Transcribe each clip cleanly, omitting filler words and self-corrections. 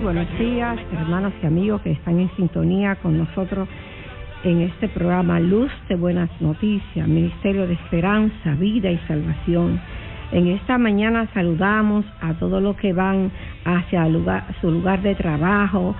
buenos días, hermanos y amigos que están en sintonía con nosotros en este programa Luz de Buenas Noticias, Ministerio de Esperanza, Vida y Salvación. En esta mañana saludamos a todos los que van hacia su lugar de trabajo,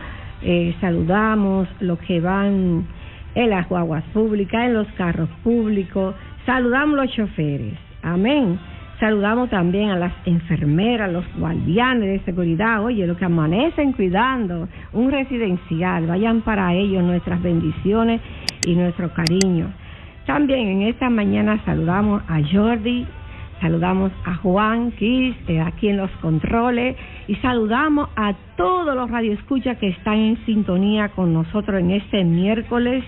saludamos los que van en las guaguas públicas, en los carros públicos, saludamos a los choferes, amén. Saludamos también a las enfermeras, los guardianes de seguridad, oye, los que amanecen cuidando un residencial, vayan para ellos nuestras bendiciones y nuestro cariño. También en esta mañana saludamos a Jordi, saludamos a Juan Kiss, aquí en los controles, y saludamos a todos los radioescuchas que están en sintonía con nosotros en este miércoles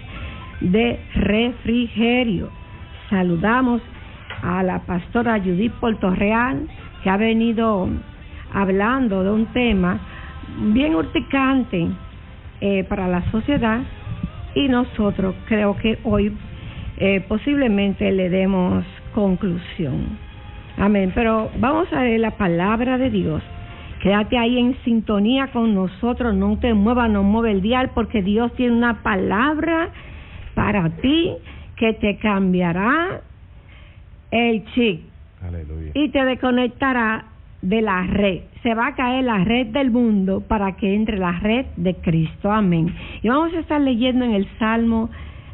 de refrigerio. Saludamos a la pastora Judith Portorreal, que ha venido hablando de un tema bien urticante para la sociedad, y nosotros creo que hoy posiblemente le demos conclusión. Amén. Pero vamos a leer la palabra de Dios. Quédate ahí en sintonía con nosotros, no te muevas, no mueve el dial, porque Dios tiene una palabra para ti que te cambiará el chip. Aleluya. Y te desconectará de la red. Se va a caer la red del mundo para que entre la red de Cristo. Amén. Y vamos a estar leyendo en el Salmo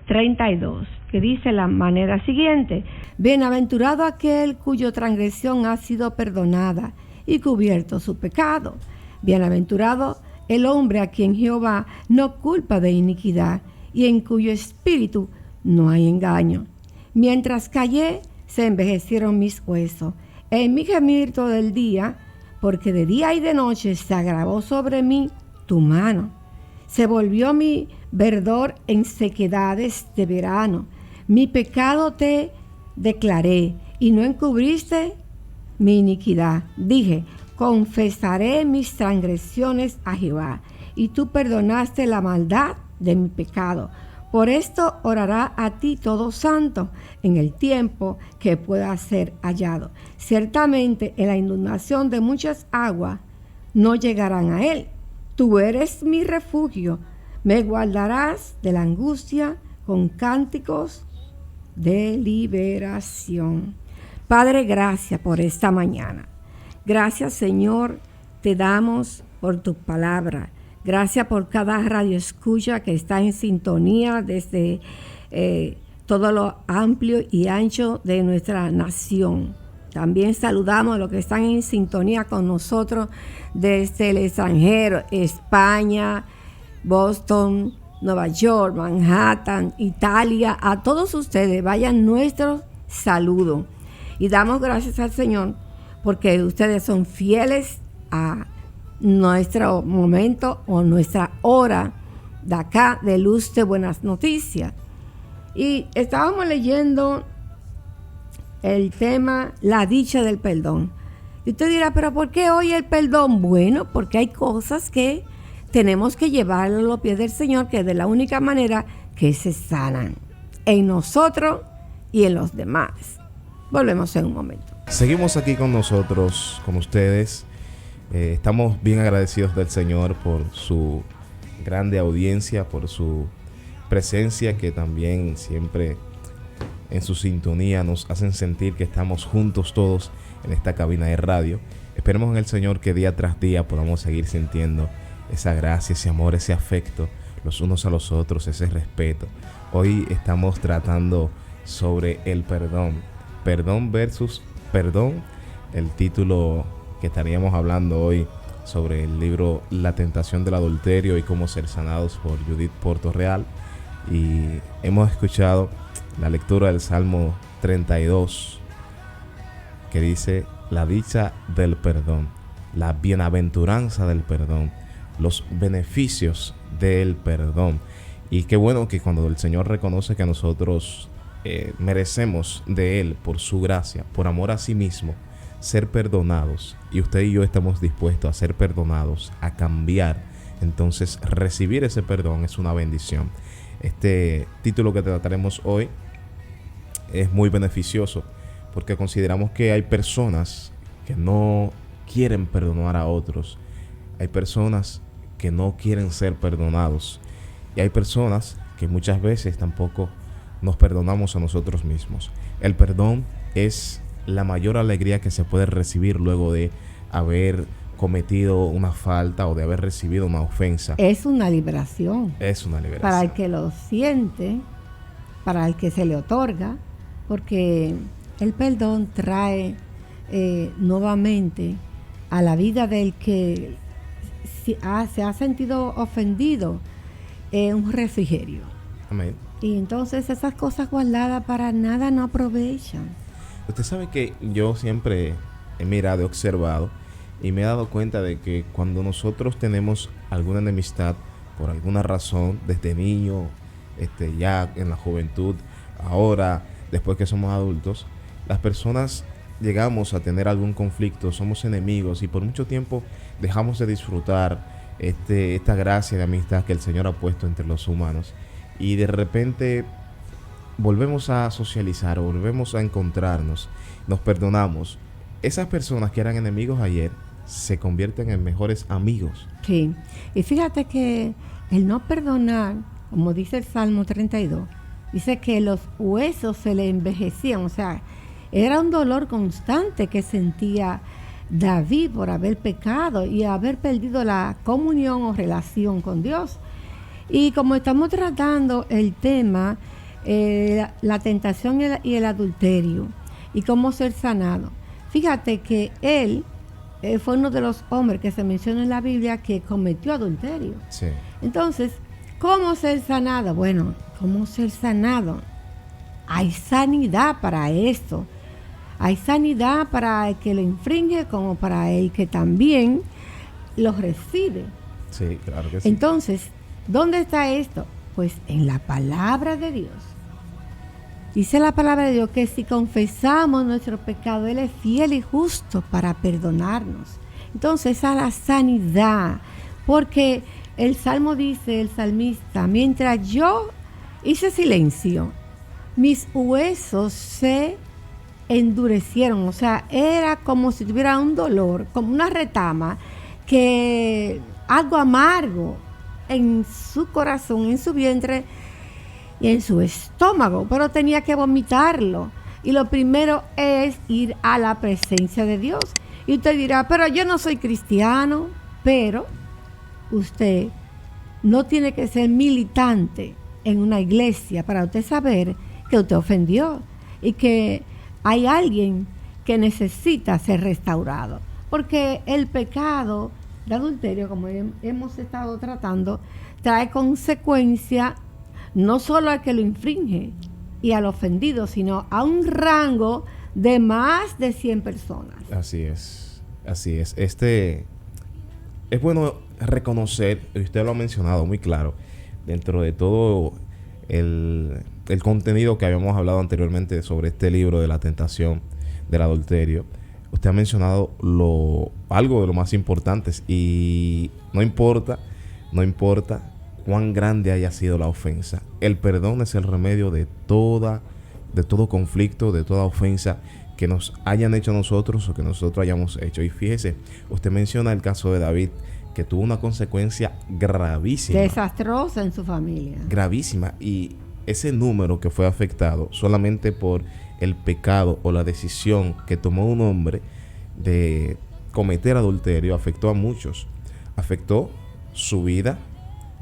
32, que dice la manera siguiente: Bienaventurado aquel cuya transgresión ha sido perdonada y cubierto su pecado. Bienaventurado el hombre a quien Jehová no culpa de iniquidad y en cuyo espíritu no hay engaño. Mientras callé, se envejecieron mis huesos en mi gemir todo el día, porque de día y de noche se agravó sobre mí tu mano. Se volvió mi verdor en sequedades de verano. Mi pecado te declaré y no encubriste mi iniquidad. Dije, confesaré mis transgresiones a Jehová, y tú perdonaste la maldad de mi pecado. Por esto orará a ti todo santo en el tiempo que pueda ser hallado. Ciertamente en la inundación de muchas aguas no llegarán a él. Tú eres mi refugio, me guardarás de la angustia con cánticos de liberación. Padre, gracias por esta mañana. Gracias, Señor, te damos por tu palabra. Gracias por cada radio escucha que está en sintonía desde todo lo amplio y ancho de nuestra nación. También saludamos a los que están en sintonía con nosotros desde el extranjero, España, Boston, Nueva York, Manhattan, Italia. A todos ustedes vayan nuestro saludo. Y damos gracias al Señor porque ustedes son fieles a nuestro momento o nuestra hora de acá de Luz de Buenas Noticias. Y estábamos leyendo el tema la dicha del perdón. Y usted dirá, pero ¿por qué hoy el perdón? Bueno, porque hay cosas que tenemos que llevar a los pies del Señor, que es de la única manera que se sanan en nosotros y en los demás. Volvemos en un momento. Seguimos aquí con nosotros, con ustedes. Estamos bien agradecidos del Señor por su grande audiencia, por su presencia, que también siempre en su sintonía nos hacen sentir que estamos juntos todos en esta cabina de radio. Esperemos en el Señor que día tras día podamos seguir sintiendo esa gracia, ese amor, ese afecto los unos a los otros, ese respeto. Hoy estamos tratando sobre el perdón. Perdón versus perdón, el título que estaríamos hablando hoy sobre el libro La tentación del adulterio y cómo ser sanados por Judith Portorreal. Y hemos escuchado la lectura del Salmo 32, que dice la dicha del perdón, la bienaventuranza del perdón, los beneficios del perdón. Y qué bueno que cuando el Señor reconoce que nosotros merecemos de Él, por su gracia, por amor a sí mismo, ser perdonados, y usted y yo estamos dispuestos a ser perdonados, a cambiar, entonces recibir ese perdón es una bendición. Este título que trataremos hoy es muy beneficioso porque consideramos que hay personas que no quieren perdonar a otros. Hay personas que no quieren ser perdonados. Y hay personas que muchas veces tampoco nos perdonamos a nosotros mismos. El perdón es la mayor alegría que se puede recibir luego de haber cometido una falta o de haber recibido una ofensa. Es una liberación. Es una liberación. Para el que lo siente, para el que se le otorga, porque el perdón trae nuevamente a la vida del que se ha sentido ofendido un refrigerio. Amén. Y entonces esas cosas guardadas para nada no aprovechan. Usted sabe que yo siempre he mirado, he observado y me he dado cuenta de que cuando nosotros tenemos alguna enemistad por alguna razón, desde niño, ya en la juventud, ahora, después que somos adultos, las personas llegamos a tener algún conflicto, somos enemigos y por mucho tiempo dejamos de disfrutar esta gracia de amistad que el Señor ha puesto entre los humanos, y de repente volvemos a socializar, volvemos a encontrarnos, nos perdonamos. Esas personas que eran enemigos ayer se convierten en mejores amigos. Sí, y fíjate que el no perdonar, como dice el Salmo 32, dice que los huesos se le envejecían, o sea, era un dolor constante que sentía David por haber pecado y haber perdido la comunión o relación con Dios. Y como estamos tratando el tema, la tentación y el adulterio y cómo ser sanado, fíjate que él fue uno de los hombres que se menciona en la Biblia que cometió adulterio. Sí. Entonces, ¿cómo ser sanado? Bueno, ¿cómo ser sanado? Hay sanidad para esto. Hay sanidad para el que lo infringe como para el que también lo recibe. Sí, claro que sí. Entonces, ¿dónde está esto? Pues en la palabra de Dios. Dice la palabra de Dios que si confesamos nuestro pecado, Él es fiel y justo para perdonarnos. Entonces, a la sanidad, porque el Salmo dice, el salmista, mientras yo hice silencio, mis huesos se endurecieron, o sea, era como si tuviera un dolor, como una retama, que algo amargo en su corazón, en su vientre y en su estómago, pero tenía que vomitarlo. Y lo primero es ir a la presencia de Dios. Y usted dirá, pero yo no soy cristiano. Pero usted no tiene que ser militante en una iglesia para usted saber que usted ofendió y que hay alguien que necesita ser restaurado. Porque el pecado de adulterio, como hemos estado tratando, trae consecuencia no solo al que lo infringe y al ofendido, sino a un rango de más de 100 personas. Así es, así es. Es bueno reconocer, y usted lo ha mencionado muy claro, dentro de todo el contenido que habíamos hablado anteriormente sobre este libro de la tentación del adulterio. Usted ha mencionado algo de lo más importante, y no importa cuán grande haya sido la ofensa, el perdón es el remedio de todo conflicto, de toda ofensa que nos hayan hecho nosotros o que nosotros hayamos hecho. Y fíjese, usted menciona el caso de David, que tuvo una consecuencia gravísima. Desastrosa en su familia. Gravísima. Y ese número que fue afectado solamente por el pecado o la decisión que tomó un hombre de cometer adulterio afectó a muchos. Afectó su vida,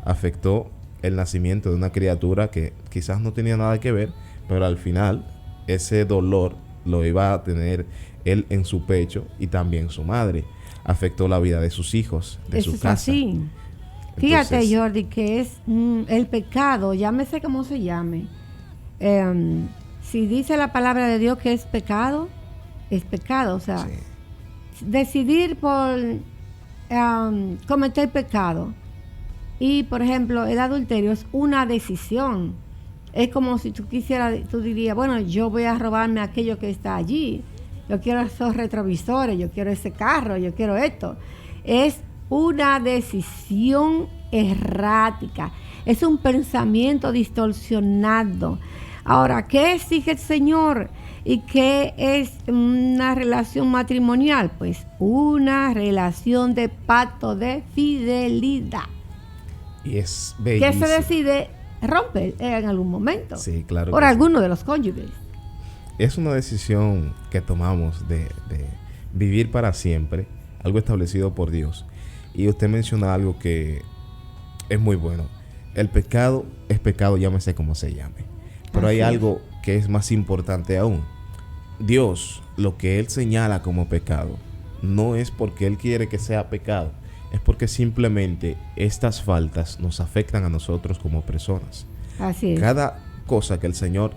afectó el nacimiento de una criatura que quizás no tenía nada que ver, pero al final ese dolor lo iba a tener él en su pecho y también su madre. Afectó la vida de sus hijos, de su casa. Así. Fíjate, entonces, Jordi, que es el pecado, llámese como se llame. Si dice la palabra de Dios que es pecado. O sea, sí, decidir por cometer pecado. Y, por ejemplo, el adulterio es una decisión. Es como si tú dirías, bueno, yo voy a robarme aquello que está allí. Yo quiero esos retrovisores, yo quiero ese carro, yo quiero esto. Es una decisión errática. Es un pensamiento distorsionado. Ahora, ¿qué exige el Señor? ¿Y qué es una relación matrimonial? Pues una relación de pacto de fidelidad. Y es bellísimo. Que se decide romper en algún momento. Sí, claro. Por alguno de los cónyuges. Es una decisión que tomamos de vivir para siempre, algo establecido por Dios. Y usted menciona algo que es muy bueno. El pecado es pecado, llámese como se llame. Pero hay algo que es más importante aún. Dios, lo que Él señala como pecado, no es porque Él quiere que sea pecado, es porque simplemente estas faltas nos afectan a nosotros como personas. Así es. Cada cosa que el Señor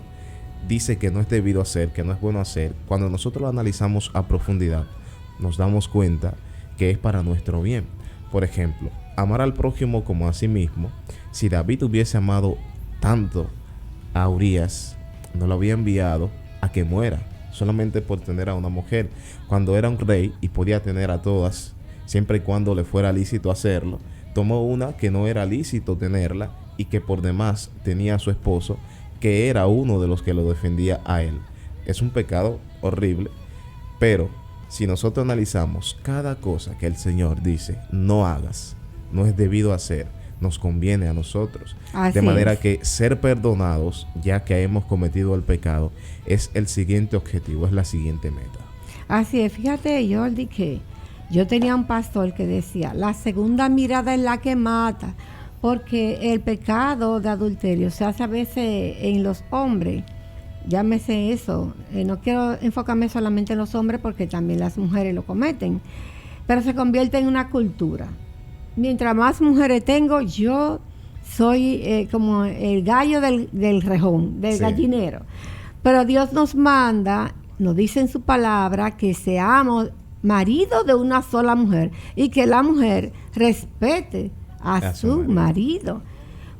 dice que no es debido hacer, que no es bueno hacer, cuando nosotros lo analizamos a profundidad, nos damos cuenta que es para nuestro bien. Por ejemplo, amar al prójimo como a sí mismo. Si David hubiese amado tanto a Urías, no lo había enviado a que muera solamente por tener a una mujer, cuando era un rey y podía tener a todas, siempre y cuando le fuera lícito hacerlo. Tomó una que no era lícito tenerla y que por demás tenía a su esposo, que era uno de los que lo defendía a él. Es un pecado horrible, pero si nosotros analizamos cada cosa que el Señor dice no hagas, no es debido hacer, nos conviene a nosotros. Así de manera es. que ser perdonados, ya que hemos cometido el pecado, es el siguiente objetivo, es la siguiente meta. Así es. Fíjate, Jordi, que yo tenía un pastor que decía, la segunda mirada es la que mata, porque el pecado de adulterio se hace a veces en los hombres. Llámese eso. No quiero enfocarme solamente en los hombres porque también las mujeres lo cometen, pero se convierte en una cultura. Mientras más mujeres tengo, yo soy como el gallo del rejón, del gallinero. Pero Dios nos manda, nos dice en su palabra que seamos marido de una sola mujer y que la mujer respete a su marido.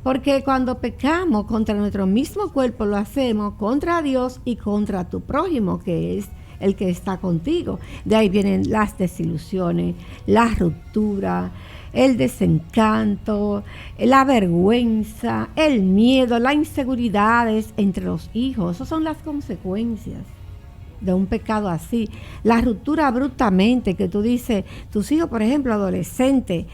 Porque cuando pecamos contra nuestro mismo cuerpo, lo hacemos contra Dios y contra tu prójimo, que es el que está contigo. De ahí vienen las desilusiones, la ruptura, el desencanto, la vergüenza, el miedo, las inseguridades entre los hijos. Esas son las consecuencias de un pecado así. La ruptura abruptamente, que tú dices, tus hijos, por ejemplo, adolescentes,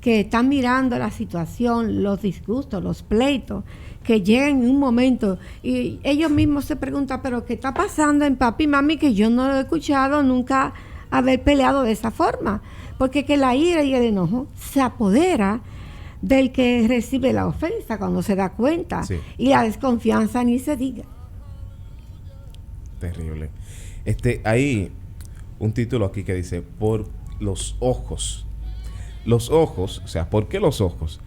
que están mirando la situación, los disgustos, los pleitos, que llegan en un momento y ellos mismos se preguntan, pero ¿qué está pasando en papi y mami? Que yo no lo he escuchado nunca haber peleado de esa forma. Porque que la ira y el enojo se apodera del que recibe la ofensa cuando se da cuenta. Sí. Y la desconfianza ni se diga. Terrible. Hay un título aquí que dice, por los ojos. Los ojos, o sea, ¿por qué los ojos?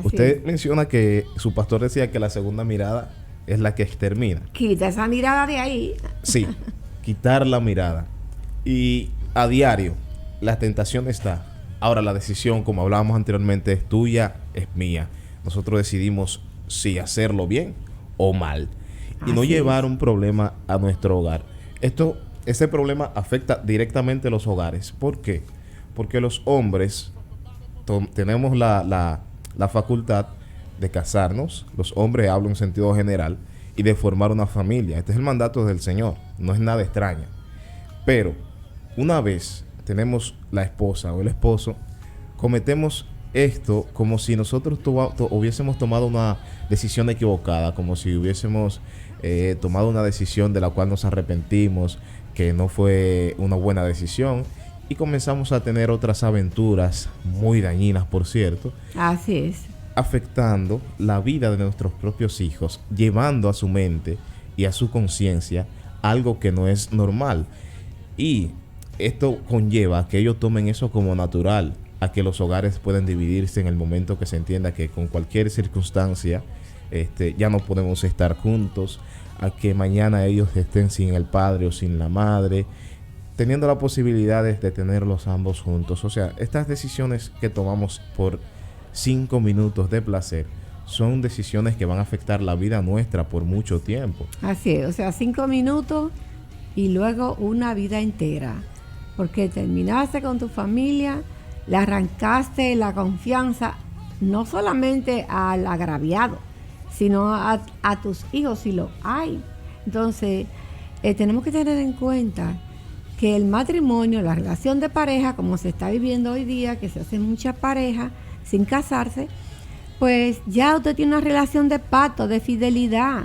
Usted menciona que su pastor decía que la segunda mirada es la que extermina. Quita esa mirada de ahí. Sí, quitar la mirada. Y a diario, la tentación está. Ahora, la decisión, como hablábamos anteriormente, es tuya, es mía. Nosotros decidimos si hacerlo bien o mal. Y no llevar un problema a nuestro hogar. Ese problema afecta directamente a los hogares. ¿Por qué? Porque los hombres tenemos la facultad de casarnos, los hombres hablo en sentido general, y de formar una familia. Este es el mandato del Señor, no es nada extraño. Pero una vez tenemos la esposa o el esposo, cometemos esto como si nosotros hubiésemos tomado una decisión equivocada, como si hubiésemos tomado una decisión de la cual nos arrepentimos, que no fue una buena decisión. Y comenzamos a tener otras aventuras muy dañinas, por cierto. Así es. Afectando la vida de nuestros propios hijos, llevando a su mente y a su conciencia algo que no es normal. Y esto conlleva a que ellos tomen eso como natural, a que los hogares pueden dividirse en el momento que se entienda que con cualquier circunstancia ya no podemos estar juntos, a que mañana ellos estén sin el padre o sin la madre, teniendo la posibilidad de tenerlos ambos juntos. O sea, estas decisiones que tomamos por 5 minutos de placer son decisiones que van a afectar la vida nuestra por mucho tiempo. Así es, o sea, 5 minutos y luego una vida entera. Porque terminaste con tu familia, le arrancaste la confianza no solamente al agraviado, sino a tus hijos si lo hay. Entonces, tenemos que tener en cuenta que el matrimonio, la relación de pareja, como se está viviendo hoy día, que se hacen muchas parejas sin casarse, pues ya usted tiene una relación de pacto, de fidelidad.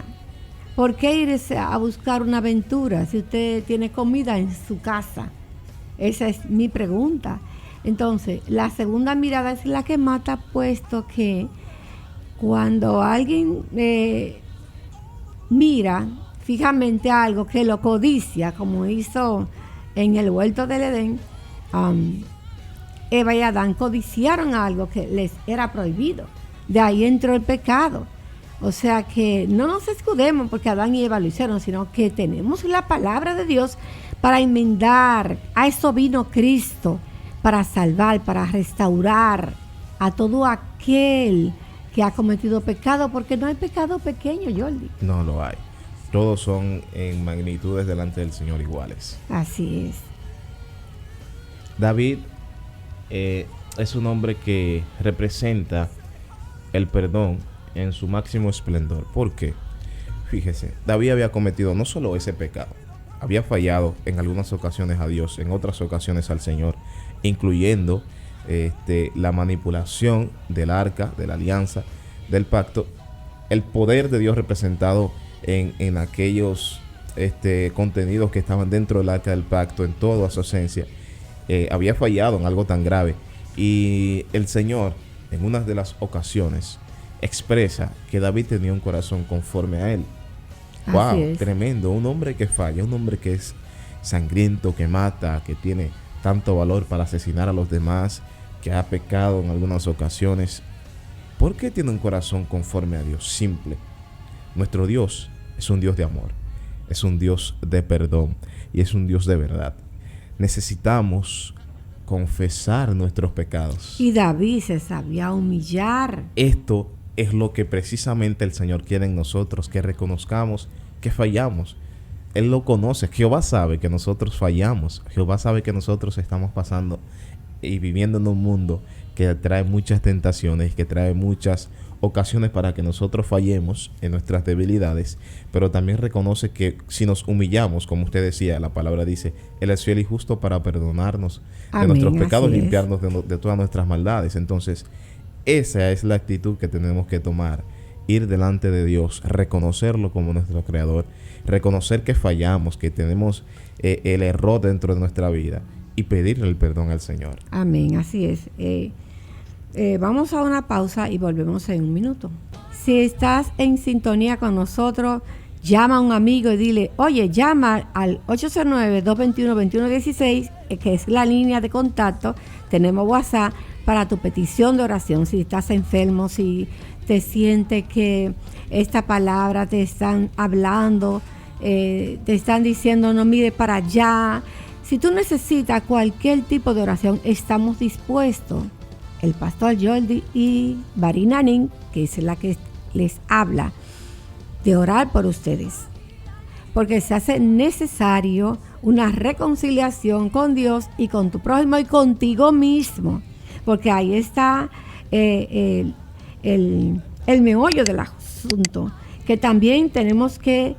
¿Por qué irse a buscar una aventura si usted tiene comida en su casa? Esa es mi pregunta. Entonces, la segunda mirada es la que mata, puesto que cuando alguien mira fijamente algo que lo codicia, como hizo en el huerto del Edén, Eva y Adán codiciaron algo que les era prohibido. De ahí entró el pecado. O sea que no nos escudemos porque Adán y Eva lo hicieron, sino que tenemos la palabra de Dios para enmendar. A eso vino Cristo, para salvar, para restaurar a todo aquel que ha cometido pecado, porque no hay pecado pequeño, Jordi. No lo hay. Todos son en magnitudes delante del Señor iguales. Así es. David es un hombre que representa el perdón en su máximo esplendor. ¿Por qué? Fíjese, David había cometido no solo ese pecado, había fallado en algunas ocasiones a Dios, en otras ocasiones al Señor, incluyendo la manipulación del arca, de la alianza, del pacto, el poder de Dios representado en aquellos contenidos que estaban dentro del arca del pacto, en toda su esencia. Había fallado en algo tan grave, y el Señor en una de las ocasiones expresa que David tenía un corazón conforme a él. Wow, tremendo. Un hombre que falla, un hombre que es sangriento, que mata, que tiene tanto valor para asesinar a los demás, que ha pecado en algunas ocasiones. ¿Por qué tiene un corazón conforme a Dios? Simple. Nuestro Dios es un Dios de amor, es un Dios de perdón y es un Dios de verdad. Necesitamos confesar nuestros pecados. Y David se sabía humillar. Esto es lo que precisamente el Señor quiere en nosotros, que reconozcamos que fallamos. Él lo conoce. Jehová sabe que nosotros fallamos. Jehová sabe que nosotros estamos pasando y viviendo en un mundo que trae muchas tentaciones, que trae muchas ocasiones para que nosotros fallemos en nuestras debilidades, pero también reconoce que si nos humillamos, como usted decía, la palabra dice, Él es fiel y justo para perdonarnos de nuestros pecados, limpiarnos de todas nuestras maldades. Entonces, esa es la actitud que tenemos que tomar, ir delante de Dios, reconocerlo como nuestro creador, reconocer que fallamos, que tenemos el error dentro de nuestra vida y pedirle el perdón al Señor. Amén, así es. Vamos a una pausa y volvemos en un minuto. Si estás en sintonía con nosotros, llama a un amigo y dile, oye, llama al 809-221-2116, que es la línea de contacto. Tenemos WhatsApp para tu petición de oración. Si estás enfermo, si te sientes que esta palabra te están hablando, te están diciendo no mire para allá. Si tú necesitas cualquier tipo de oración, estamos dispuestos. El pastor Jordi y Barina Nin, que es la que les habla, de orar por ustedes. Porque se hace necesario una reconciliación con Dios y con tu prójimo y contigo mismo. Porque ahí está el meollo del asunto. Que también tenemos que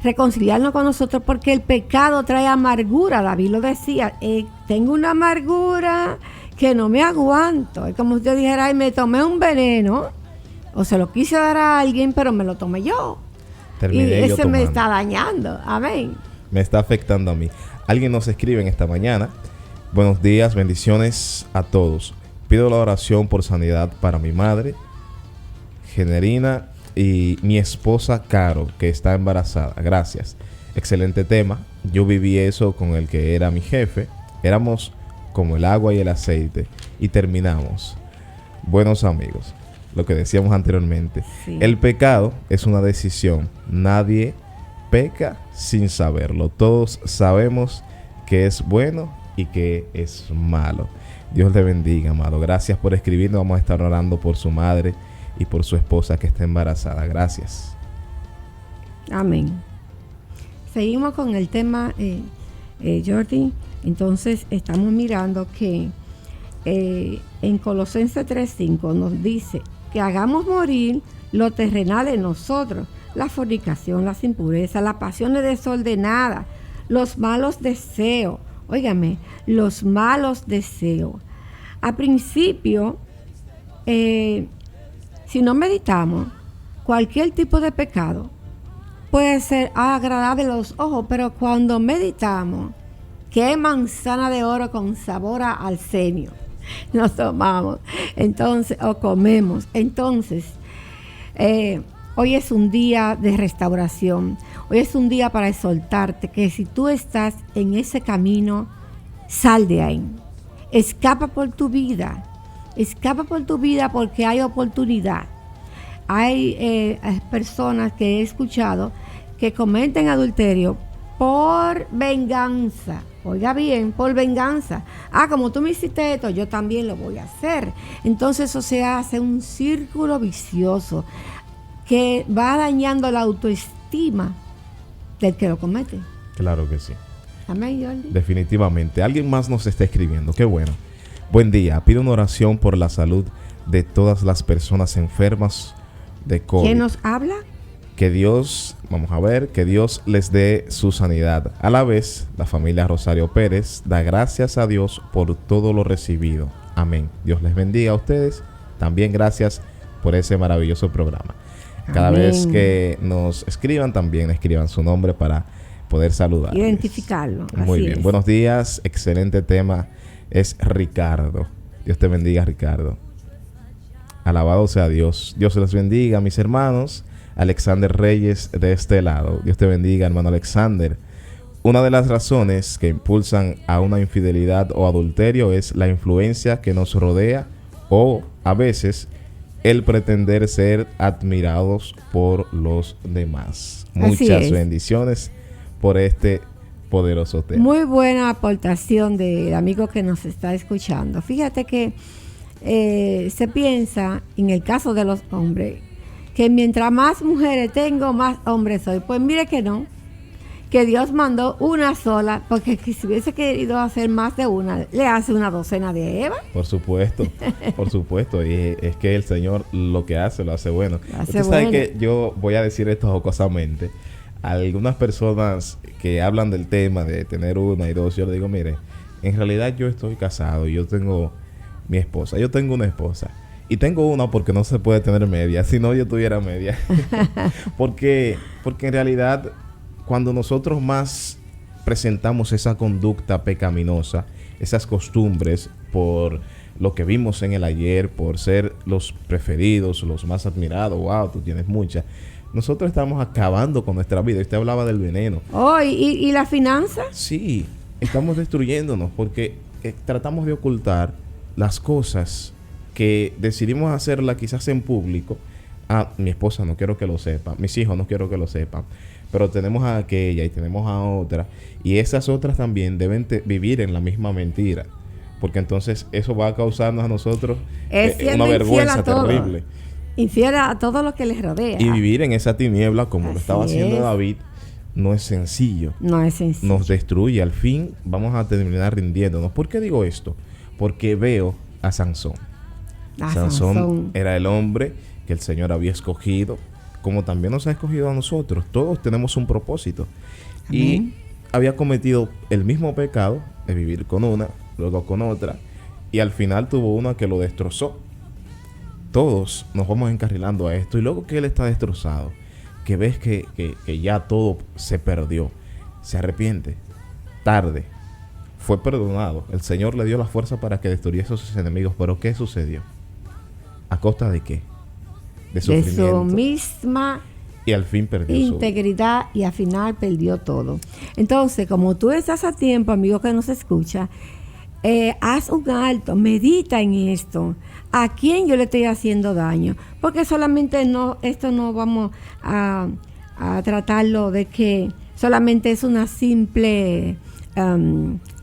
reconciliarnos con nosotros porque el pecado trae amargura. David lo decía, tengo una amargura que no me aguanto. Es como si usted dijera, ay, me tomé un veneno o se lo quise dar a alguien, pero me lo tomé yo. Terminé y ese me está dañando. Amén. Me está afectando a mí. Alguien nos escribe en esta mañana. Buenos días, bendiciones a todos. Pido la oración por sanidad para mi madre, Generina, y mi esposa, Caro, que está embarazada. Gracias. Excelente tema. Yo viví eso con el que era mi jefe. Éramos como el agua y el aceite. Y terminamos buenos amigos. Lo que decíamos anteriormente. Sí. El pecado es una decisión. Nadie peca sin saberlo. Todos sabemos que es bueno y que es malo. Dios le bendiga, amado. Gracias por escribirnos. Vamos a estar orando por su madre y por su esposa que está embarazada. Gracias. Amén. Seguimos con el tema, Jordi. Entonces estamos mirando que en Colosenses 3:5 nos dice que hagamos morir lo terrenal en nosotros, la fornicación, las impurezas, las pasiones desordenadas, los malos deseos. Óigame, los malos deseos. A principio, si no meditamos, cualquier tipo de pecado puede ser agradable a los ojos, pero cuando meditamos, que es manzana de oro con sabor a arsenio, nos tomamos, entonces, o comemos. Entonces, hoy es un día de restauración. Hoy es un día para exhortarte que si tú estás en ese camino, sal de ahí. Escapa por tu vida. Escapa por tu vida porque hay oportunidad. Hay personas que he escuchado que cometen adulterio por venganza. Oiga bien, por venganza. Como tú me hiciste esto, yo también lo voy a hacer. Entonces eso se hace un círculo vicioso que va dañando la autoestima del que lo comete. Claro que sí. Amén, Jordi. Definitivamente. Alguien más nos está escribiendo. Qué bueno. Buen día. Pido una oración por la salud de todas las personas enfermas de COVID. ¿Quién nos habla? Que Dios, vamos a ver, que Dios les dé su sanidad. A la vez, la familia Rosario Pérez da gracias a Dios por todo lo recibido. Amén. Dios les bendiga a ustedes. También gracias por ese maravilloso programa. Cada Amén. vez que nos escriban, también escriban su nombre para poder saludar. Identificarlo. Muy bien. Es. Buenos días. Excelente tema. Es Ricardo. Dios te bendiga, Ricardo. Alabado sea Dios. Dios les bendiga, mis hermanos. Alexander Reyes de este lado. Dios te bendiga, hermano Alexander. Una de las razones que impulsan a una infidelidad o adulterio es la influencia que nos rodea o a veces el pretender ser admirados por los demás. Muchas bendiciones por este poderoso tema. Muy buena aportación del amigo que nos está escuchando. Fíjate que se piensa, en el caso de los hombres, que mientras más mujeres tengo, más hombres soy. Pues mire que no, que Dios mandó una sola, porque si hubiese querido hacer más de una, le hace una docena de Eva. Por supuesto, por supuesto. Y es que el Señor lo que hace, lo hace bueno. Usted sabe que yo voy a decir esto jocosamente. Algunas personas que hablan del tema de tener una y dos, yo le digo, mire, en realidad yo estoy casado y yo tengo mi esposa. Yo tengo una esposa. Y tengo una porque no se puede tener media. Si no, yo tuviera media. porque en realidad, cuando nosotros más presentamos esa conducta pecaminosa, esas costumbres por lo que vimos en el ayer, por ser los preferidos, los más admirados, wow, tú tienes muchas, nosotros estamos acabando con nuestra vida. Usted hablaba del veneno. Oh, ¿y la finanza? Sí, estamos destruyéndonos porque tratamos de ocultar las cosas que decidimos hacerla quizás en público. Mi esposa no quiero que lo sepa, mis hijos no quiero que lo sepan, pero tenemos a aquella y tenemos a otra, y esas otras también deben vivir en la misma mentira, porque entonces eso va a causarnos a nosotros una vergüenza terrible. Infiel a todo lo que les rodea. Y vivir en esa tiniebla como Así lo estaba haciendo David no es sencillo. No es sencillo. Nos destruye. Al fin vamos a terminar rindiéndonos. ¿Por qué digo esto? Porque veo a Sansón. Sansón era el hombre que el Señor había escogido, como también nos ha escogido a nosotros. Todos tenemos un propósito. Amén. Y había cometido el mismo pecado de vivir con una, luego con otra, y al final tuvo una que lo destrozó. Todos nos vamos encarrilando a esto, y luego que él está destrozado, que ves que ya todo se perdió, se arrepiente, tarde, fue perdonado. El Señor le dio la fuerza para que destruyese a sus enemigos, pero ¿qué sucedió? ¿A costa de qué? De sufrimiento. De su misma y al fin perdió integridad y al final perdió todo. Entonces, como tú estás a tiempo, amigo que nos escucha, haz un alto, medita en esto. ¿A quién yo le estoy haciendo daño? Porque solamente esto no vamos a tratarlo de que solamente es una simple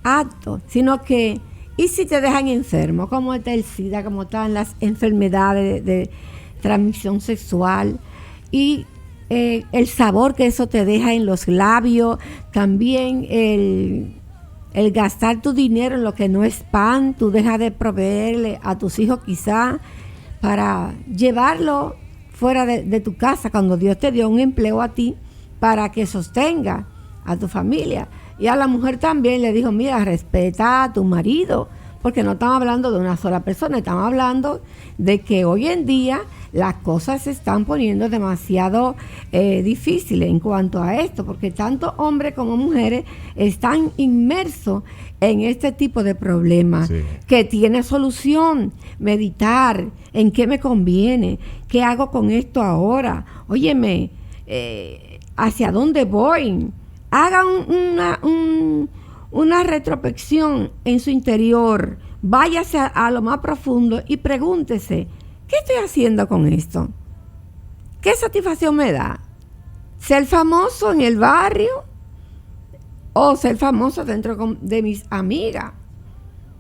acto, sino que ¿y si te dejan enfermo? Como está el SIDA, como están las enfermedades de transmisión sexual y el sabor que eso te deja en los labios, también el gastar tu dinero en lo que no es pan, tú dejas de proveerle a tus hijos quizá para llevarlo fuera de tu casa cuando Dios te dio un empleo a ti para que sostenga a tu familia. Y a la mujer también le dijo, mira, respeta a tu marido, porque no estamos hablando de una sola persona, estamos hablando de que hoy en día las cosas se están poniendo demasiado difíciles en cuanto a esto, porque tanto hombres como mujeres están inmersos en este tipo de problemas, sí, que tiene solución. Meditar, en qué me conviene, qué hago con esto ahora, óyeme, hacia dónde voy. Hagan una retrospección en su interior, váyase a lo más profundo y pregúntese, ¿qué estoy haciendo con esto? ¿Qué satisfacción me da? ¿Ser famoso en el barrio? ¿O ser famoso dentro de mis amigas?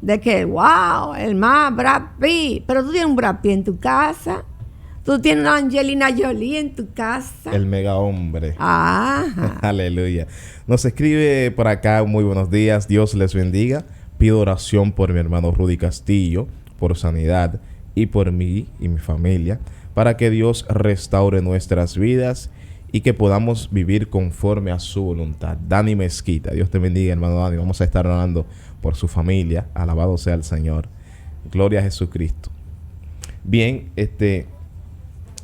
De que, wow, el más Brad Pitt. Pero tú tienes un Brad Pitt en tu casa. Tú tienes una Angelina Jolie en tu casa. El mega hombre. Ajá. Aleluya. Nos escribe por acá, muy buenos días, Dios les bendiga. Pido oración por mi hermano Rudy Castillo, por sanidad y por mí y mi familia, para que Dios restaure nuestras vidas y que podamos vivir conforme a su voluntad. Dani Mezquita, Dios te bendiga, hermano Dani. Vamos a estar orando por su familia. Alabado sea el Señor. Gloria a Jesucristo. Bien,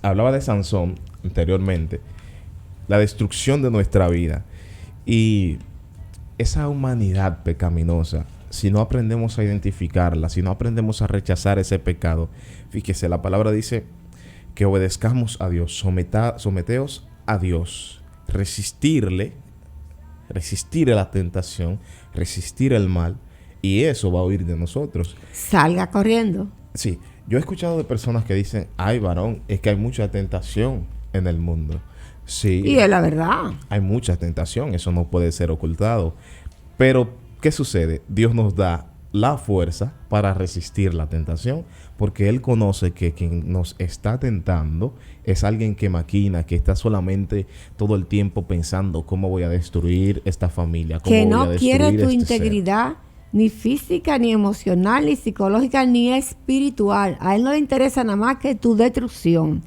hablaba de Sansón anteriormente, la destrucción de nuestra vida y esa humanidad pecaminosa. Si no aprendemos a identificarla, si no aprendemos a rechazar ese pecado, fíjese, la palabra dice que obedezcamos a Dios, someteos a Dios, resistir a la tentación, resistir el mal, y eso va a huir de nosotros. Salga corriendo. Sí, yo he escuchado de personas que dicen, ay varón, es que hay mucha tentación en el mundo. Sí. Y es la verdad. Hay mucha tentación, eso no puede ser ocultado. Pero, ¿qué sucede? Dios nos da la fuerza para resistir la tentación, porque Él conoce que quien nos está tentando es alguien que maquina, que está solamente todo el tiempo pensando cómo voy a destruir esta familia, cómo que voy no a destruir quiere tu este integridad, ser. Ni física, ni emocional, ni psicológica, ni espiritual. A Él no le interesa nada más que tu destrucción.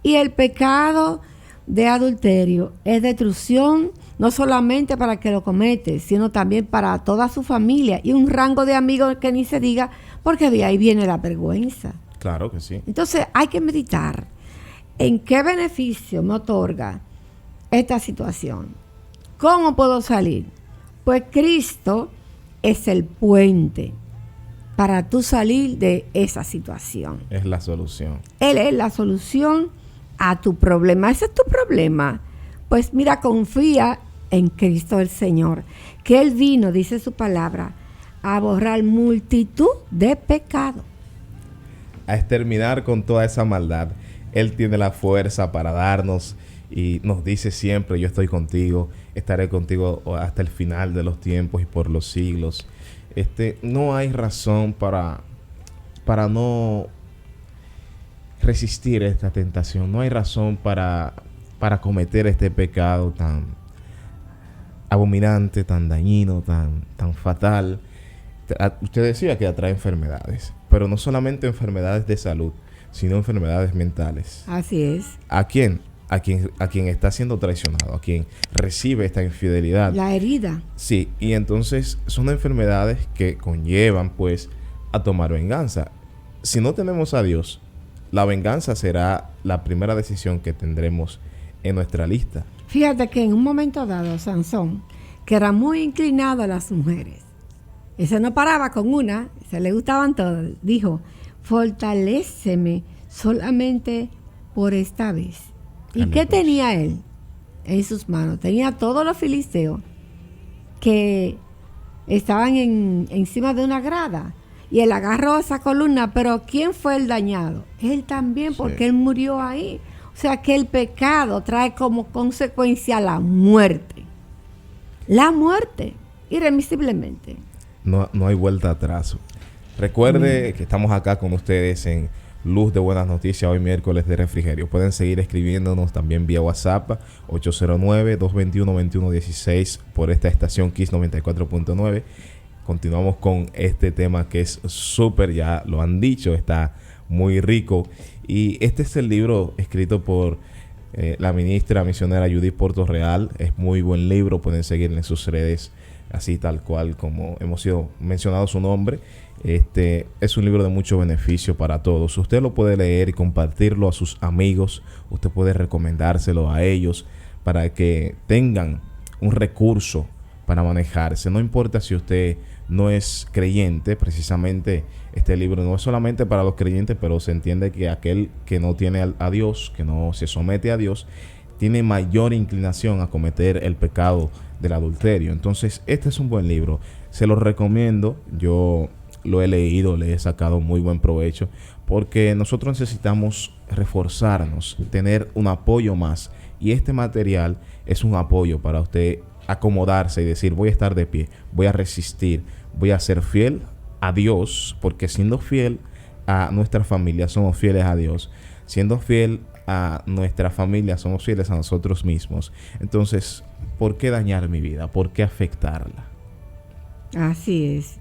Y el pecado de adulterio es destrucción no solamente para el que lo comete, sino también para toda su familia y un rango de amigos que ni se diga, porque de ahí viene la vergüenza. Claro que sí. Entonces hay que meditar en qué beneficio me otorga esta situación. ¿Cómo puedo salir? Pues Cristo es el puente para tú salir de esa situación. Es la solución. Él es la solución a tu problema. Ese es tu problema. Pues mira, confía en Cristo el Señor, que Él vino, dice su palabra, a borrar multitud de pecados. A exterminar con toda esa maldad. Él tiene la fuerza para darnos y nos dice siempre, yo estoy contigo, estaré contigo hasta el final de los tiempos y por los siglos. No hay razón para no resistir esta tentación. No hay razón para cometer este pecado tan abominante, tan dañino, tan fatal. Usted decía que atrae enfermedades, pero no solamente enfermedades de salud, sino enfermedades mentales. Así es. ¿A quién? A quien está siendo traicionado, a quien recibe esta infidelidad. La herida. Sí, y entonces son enfermedades que conllevan pues a tomar venganza. Si no tenemos a Dios, la venganza será la primera decisión que tendremos en nuestra lista. Fíjate que en un momento dado, Sansón, que era muy inclinado a las mujeres, ese no paraba con una, se le gustaban todas, dijo, fortaléceme solamente por esta vez. ¿Y qué tenía él en sus manos? Tenía todos los filisteos que estaban encima de una grada. Y él agarró esa columna, pero ¿quién fue el dañado? Él también, porque él murió ahí. O sea que el pecado trae como consecuencia la muerte. La muerte, irremisiblemente. No hay vuelta atrás. Recuerde que estamos acá con ustedes en Luz de Buenas Noticias, hoy miércoles de refrigerio. Pueden seguir escribiéndonos también vía WhatsApp 809-221-2116 por esta estación Kiss 94.9. Continuamos con este tema que es súper, ya lo han dicho, está muy rico. Y este es el libro escrito por la ministra misionera Judith Porto Real. Es muy buen libro, pueden seguir en sus redes así tal cual como hemos sido mencionado su nombre. Este es un libro de mucho beneficio para todos. Usted lo puede leer y compartirlo a sus amigos. Usted puede recomendárselo a ellos para que tengan un recurso para manejarse. No importa si usted no es creyente, precisamente este libro no es solamente para los creyentes, pero se entiende que aquel que no tiene a Dios, que no se somete a Dios, tiene mayor inclinación a cometer el pecado del adulterio. Entonces, este es un buen libro. Se lo recomiendo. Yo lo he leído, le he sacado muy buen provecho, porque nosotros necesitamos reforzarnos, tener un apoyo más. Y este material es un apoyo para usted acomodarse y decir, voy a estar de pie, voy a resistir, voy a ser fiel a Dios, porque siendo fiel a nuestra familia, somos fieles a Dios. Siendo fiel a nuestra familia, somos fieles a nosotros mismos. Entonces, ¿por qué dañar mi vida? ¿Por qué afectarla? Así es.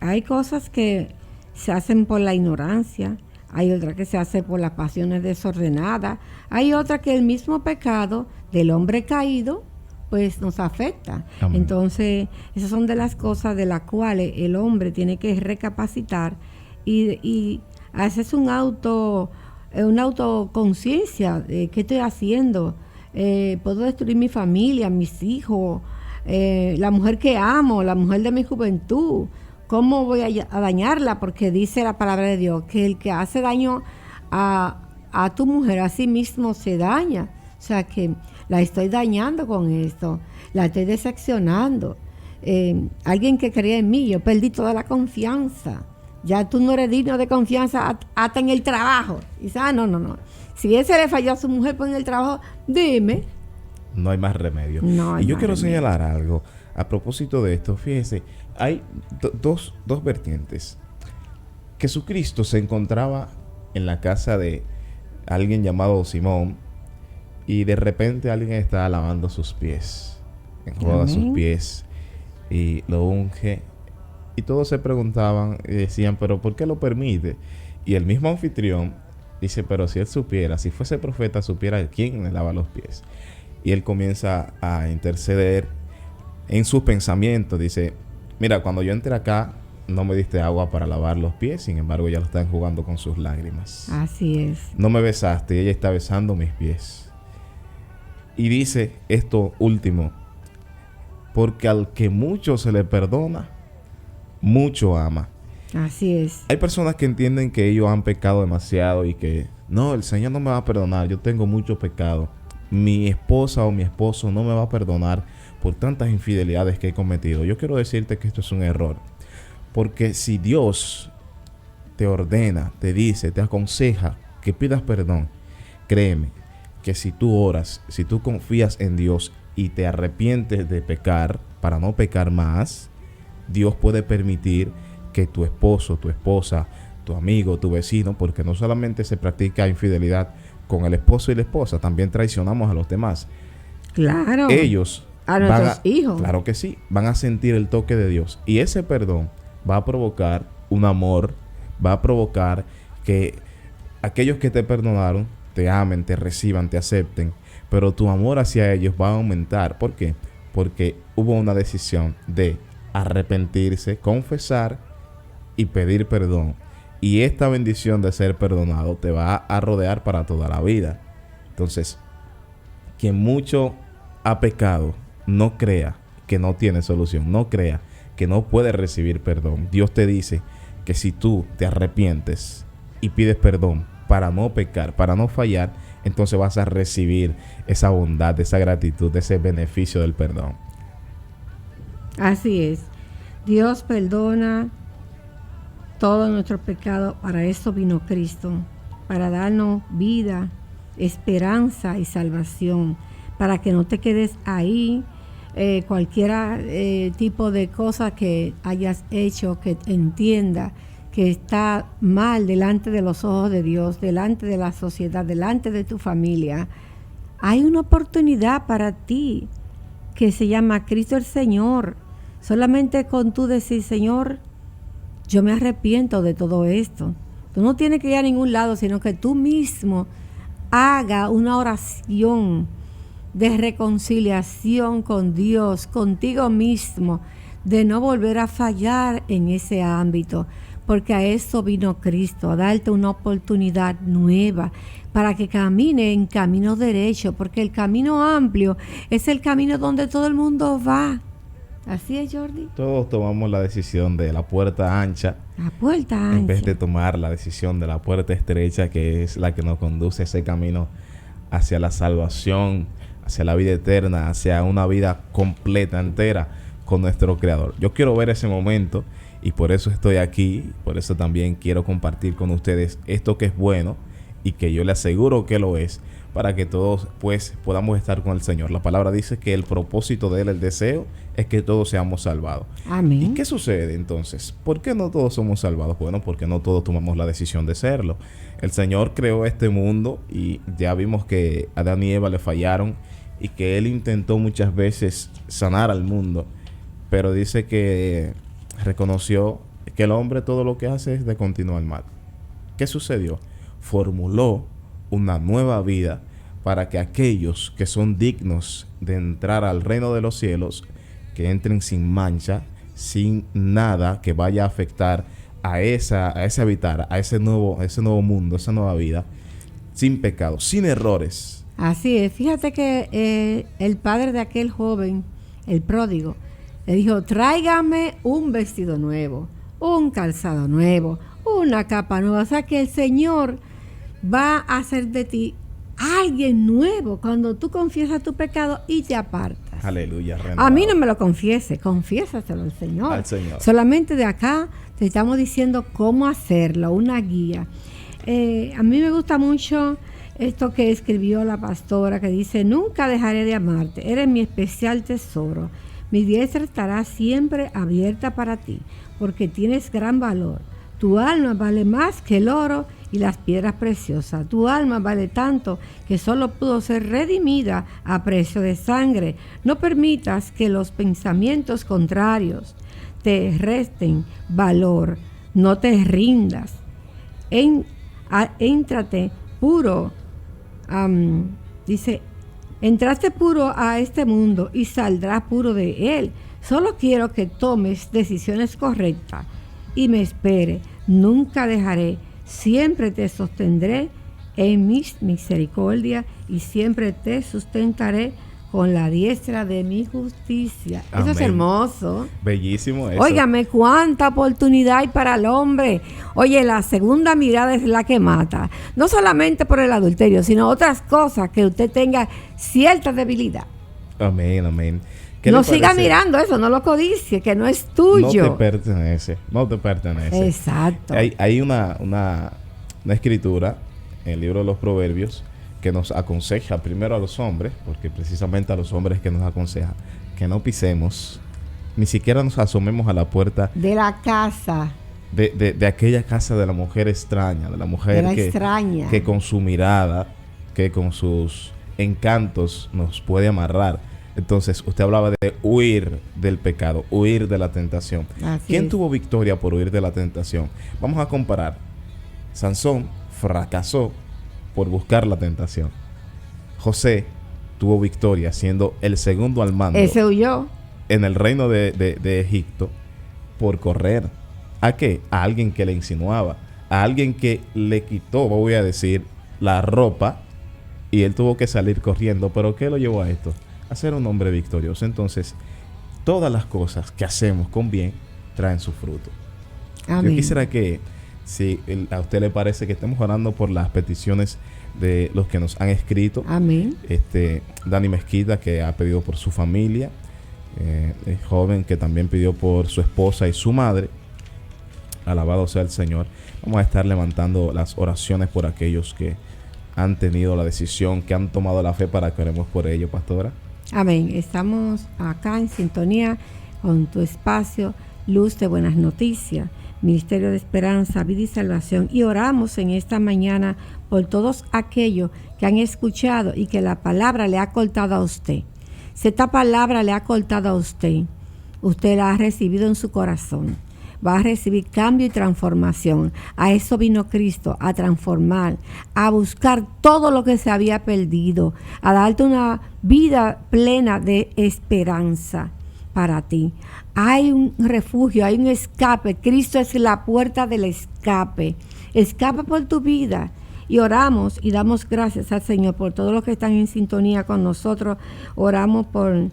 Hay cosas que se hacen por la ignorancia, hay otras que se hacen por las pasiones desordenadas, hay otras que el mismo pecado del hombre caído pues nos afecta. Amén. Entonces, esas son de las cosas de las cuales el hombre tiene que recapacitar y hacerse una autoconciencia de qué estoy haciendo. Puedo destruir mi familia, mis hijos, la mujer que amo, la mujer de mi juventud. ¿Cómo voy a dañarla? Porque dice la palabra de Dios que el que hace daño a tu mujer a sí mismo se daña. O sea que la estoy dañando con esto, la estoy decepcionando. Alguien que creía en mí, yo perdí toda la confianza. Ya tú no eres digno de confianza hasta en el trabajo. Y dice, no. Si ese le falló a su mujer por en el trabajo, dime. No hay más remedio. Y yo quiero señalar algo. A propósito de esto, fíjese, hay dos vertientes. Jesucristo se encontraba en la casa de alguien llamado Simón y de repente alguien está lavando sus pies. Enjuaga sus pies y lo unge. Y todos se preguntaban y decían, ¿pero por qué lo permite? Y el mismo anfitrión dice, pero si él supiera, si fuese profeta, supiera quién le lava los pies. Y él comienza a interceder en sus pensamientos. Dice, mira, cuando yo entré acá, no me diste agua para lavar los pies. Sin embargo, ya lo están jugando con sus lágrimas. Así es. No me besaste y ella está besando mis pies. Y dice esto último, porque al que mucho se le perdona, mucho ama. Así es. Hay personas que entienden que ellos han pecado demasiado y que no, el Señor no me va a perdonar, yo tengo mucho pecado. Mi esposa o mi esposo no me va a perdonar por tantas infidelidades que he cometido. Yo quiero decirte que esto es un error, porque si Dios te ordena, te dice, te aconseja que pidas perdón, créeme que si tú oras, si tú confías en Dios y te arrepientes de pecar para no pecar más, Dios puede permitir que tu esposo, tu esposa, tu amigo, tu vecino, porque no solamente se practica infidelidad con el esposo y la esposa, también traicionamos a los demás. Claro. Ellos a nuestros hijos. Claro que sí, van a sentir el toque de Dios. Y ese perdón va a provocar un amor, va a provocar que aquellos que te perdonaron te amen, te reciban, te acepten. Pero tu amor hacia ellos va a aumentar. ¿Por qué? Porque hubo una decisión de arrepentirse, confesar y pedir perdón. Y esta bendición de ser perdonado te va a rodear para toda la vida. Entonces, quien mucho ha pecado, no crea que no tiene solución. No crea que no puede recibir perdón. Dios te dice que si tú te arrepientes y pides perdón para no pecar, para no fallar, entonces vas a recibir esa bondad, esa gratitud, ese beneficio del perdón. Así es. Dios perdona todos nuestros pecados. Para eso vino Cristo, para darnos vida, esperanza y salvación, para que no te quedes ahí. Cualquier tipo de cosa que hayas hecho, que entienda que está mal delante de los ojos de Dios, delante de la sociedad, delante de tu familia, hay una oportunidad para ti que se llama Cristo el Señor. Solamente con tú decir, Señor, yo me arrepiento de todo esto. Tú no tienes que ir a ningún lado, sino que tú mismo haga una oración de reconciliación con Dios, contigo mismo, de no volver a fallar en ese ámbito, porque a eso vino Cristo, a darte una oportunidad nueva para que camine en camino derecho, porque el camino amplio es el camino donde todo el mundo va. Así es, Jordi. Todos tomamos la decisión de la puerta ancha. La puerta ancha. En vez de tomar la decisión de la puerta estrecha, que es la que nos conduce a ese camino hacia la salvación, hacia la vida eterna, hacia una vida completa, entera con nuestro Creador. Yo quiero ver ese momento y por eso estoy aquí. Por eso también quiero compartir con ustedes esto que es bueno y que yo le aseguro que lo es, para que todos pues podamos estar con el Señor. La palabra dice que el propósito de Él, el deseo, es que todos seamos salvados. Amén. ¿Y qué sucede entonces? ¿Por qué no todos somos salvados? Bueno, porque no todos tomamos la decisión de serlo. El Señor creó este mundo y ya vimos que Adán y Eva le fallaron y que Él intentó muchas veces sanar al mundo, pero dice que reconoció que el hombre todo lo que hace es de continuar mal. ¿Qué sucedió? Formuló una nueva vida para que aquellos que son dignos de entrar al reino de los cielos, que entren sin mancha, sin nada que vaya a afectar a ese habitar, a ese nuevo mundo, esa nueva vida, sin pecado, sin errores. Así es. Fíjate que el padre de aquel joven, el pródigo, le dijo: tráigame un vestido nuevo, un calzado nuevo, una capa nueva. O sea que el Señor va a hacer de ti alguien nuevo cuando tú confiesas tu pecado y te apartas. Aleluya. A mí no me lo confiese, confiésaselo al Señor. Al Señor. Solamente de acá te estamos diciendo cómo hacerlo, una guía. A mí me gusta mucho esto que escribió la pastora, que dice: nunca dejaré de amarte, eres mi especial tesoro. Mi diestra estará siempre abierta para ti, porque tienes gran valor. Tu alma vale más que el oro y las piedras preciosas. Tu alma vale tanto que solo pudo ser redimida a precio de sangre. No permitas que los pensamientos contrarios te resten valor. No te rindas. Éntrate puro. Dice: entraste puro a este mundo y saldrás puro de él. Solo quiero que tomes decisiones correctas y me espere. Nunca dejaré, siempre te sostendré en mis misericordia y siempre te sustentaré con la diestra de mi justicia. Amén. Eso es hermoso. Bellísimo eso. Óigame, cuánta oportunidad hay para el hombre. Oye, la segunda mirada es la que mata. No solamente por el adulterio, sino otras cosas que usted tenga cierta debilidad. Amén, amén. No siga mirando eso, no lo codicie, que no es tuyo. No te pertenece. Exacto. Hay una escritura en el libro de los Proverbios que nos aconseja primero a los hombres, porque precisamente a los hombres que nos aconseja que no pisemos, ni siquiera nos asomemos a la puerta de la casa. De aquella casa de la mujer extraña, de la mujer que con su mirada, que con sus encantos nos puede amarrar. Entonces, usted hablaba de huir del pecado, huir de la tentación. ¿Quién tuvo victoria por huir de la tentación? Vamos a comparar. Sansón fracasó por buscar la tentación. José tuvo victoria siendo el segundo al mando. Ese huyó en el reino de Egipto por correr. ¿A qué? A alguien que le insinuaba, a alguien que le quitó, voy a decir, la ropa, y él tuvo que salir corriendo. ¿Pero qué lo llevó a esto? A ser un hombre victorioso. Entonces, todas las cosas que hacemos con bien traen su fruto. Amén. Yo quisiera que, si a usted le parece, que estemos orando por las peticiones de los que nos han escrito. Amén. Dani Mezquita, que ha pedido por su familia, el joven que también pidió por su esposa y su madre. Alabado sea el Señor. Vamos a estar levantando las oraciones por aquellos que han tenido la decisión, que han tomado la fe, para que oremos por ello, pastora. Amén. Estamos acá en sintonía con tu espacio, Luz de Buenas Noticias, Ministerio de Esperanza, Vida y Salvación, y oramos en esta mañana por todos aquellos que han escuchado y que la palabra le ha cortado a usted. Si esta palabra le ha cortado a usted, usted la ha recibido en su corazón. va a recibir cambio y transformación. A eso vino Cristo, a transformar, a buscar todo lo que se había perdido, a darte una vida plena de esperanza para ti. Hay un refugio, hay un escape. Cristo es la puerta del escape. Escapa por tu vida. Y oramos y damos gracias al Señor por todos los que están en sintonía con nosotros. Oramos por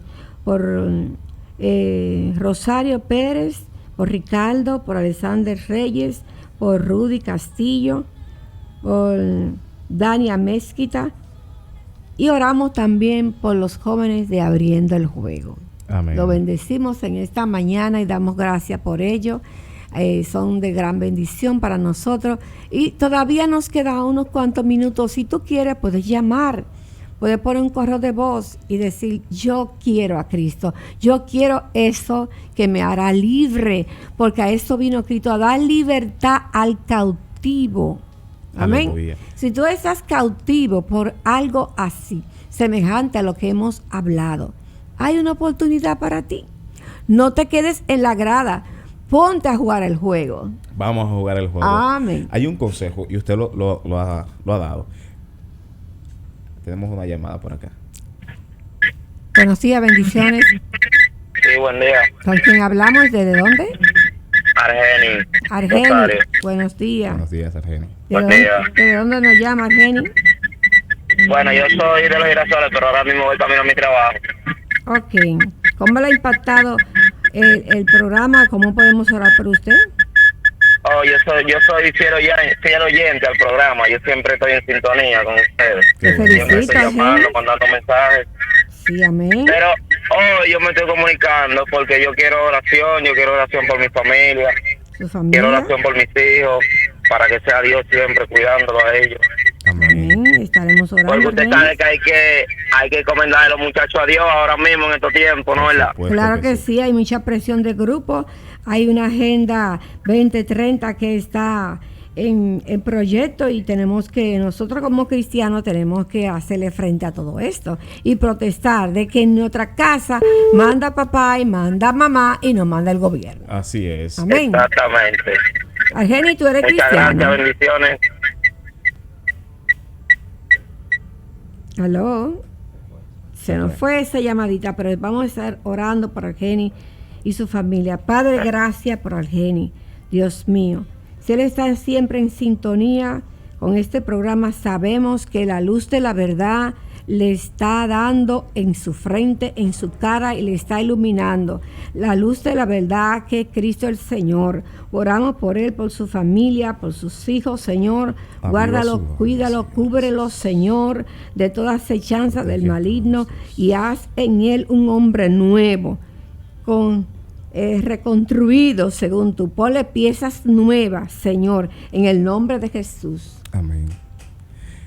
Rosario Pérez, por Ricardo, por Alexander Reyes, por Rudy Castillo, por Dania Mezquita. Y oramos también por los jóvenes de Abriendo el Juego. Amén. Lo bendecimos en esta mañana y damos gracias por ello. Son de gran bendición para nosotros. Y todavía nos quedan unos cuantos minutos. Si tú quieres, puedes llamar. Puedes poner un correo de voz y decir, yo quiero a Cristo. Yo quiero eso que me hará libre. Porque a eso vino Cristo, a dar libertad al cautivo. Amén. Aleluya. Si tú estás cautivo por algo así, semejante a lo que hemos hablado, hay una oportunidad para ti. No te quedes en la grada. Ponte a jugar el juego. Vamos a jugar el juego. Amén. Hay un consejo y usted lo ha dado. Tenemos una llamada por acá. Buenos días, bendiciones. Sí, buen día. ¿Con quién hablamos? ¿Desde dónde? Argeni. Argeni. Rosario. Buenos días. Buenos días, Argeni. Buen día. ¿De dónde nos llama Argeni? Bueno, yo soy de los Girasoles, pero ahora mismo voy camino a mi trabajo. Ok. ¿Cómo le ha impactado el programa? ¿Cómo podemos orar por usted? Oh, yo soy fiel oyente al programa. Yo siempre estoy en sintonía con ustedes. Te Siempre felicito, estoy llamando, Argeni. mandando mensajes. Sí, amén. Pero hoy yo me estoy comunicando porque yo quiero oración por mi familia, Su quiero familia. oración por mis hijos, para que sea Dios siempre cuidándolo a ellos. Amén. Amén. Estaremos orando. Porque usted Argeni. sabe que hay que encomendar a los muchachos a Dios ahora mismo en estos tiempos, ¿no, verdad? Supuesto Claro que sí, hay mucha presión de grupo. Hay una agenda 2030 que está en proyecto y nosotros como cristianos tenemos que hacerle frente a todo esto y protestar de que en nuestra casa manda papá y manda mamá y no manda el gobierno. Así es. Amén. Exactamente. Argeni, tú eres Muchas cristiano. gracias, bendiciones. Aló. Se nos fue esa llamadita, pero vamos a estar orando por Argeni y su familia. Padre, gracias por Argeni. Dios mío, si él está siempre en sintonía con este programa, sabemos que la luz de la verdad le está dando en su frente, en su cara y le está iluminando. La luz de la verdad que es Cristo el Señor. Oramos por él, por su familia, por sus hijos, Señor. Aviva Guárdalo, su cuídalo, alma, cúbrelo, Señor, de toda acechanza del maligno y haz en él un hombre nuevo, reconstruido según tú. Ponle piezas nuevas, Señor, en el nombre de Jesús. Amén.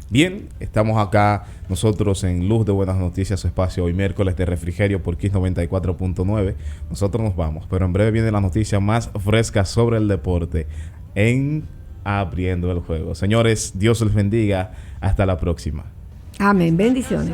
Bien, estamos acá nosotros en Luz de Buenas Noticias, su espacio hoy miércoles de refrigerio por Kiss 94.9. Nosotros nos vamos, pero en breve viene la noticia más fresca sobre el deporte en Abriendo el Juego. Señores, Dios les bendiga. Hasta la próxima. Amén. Bendiciones.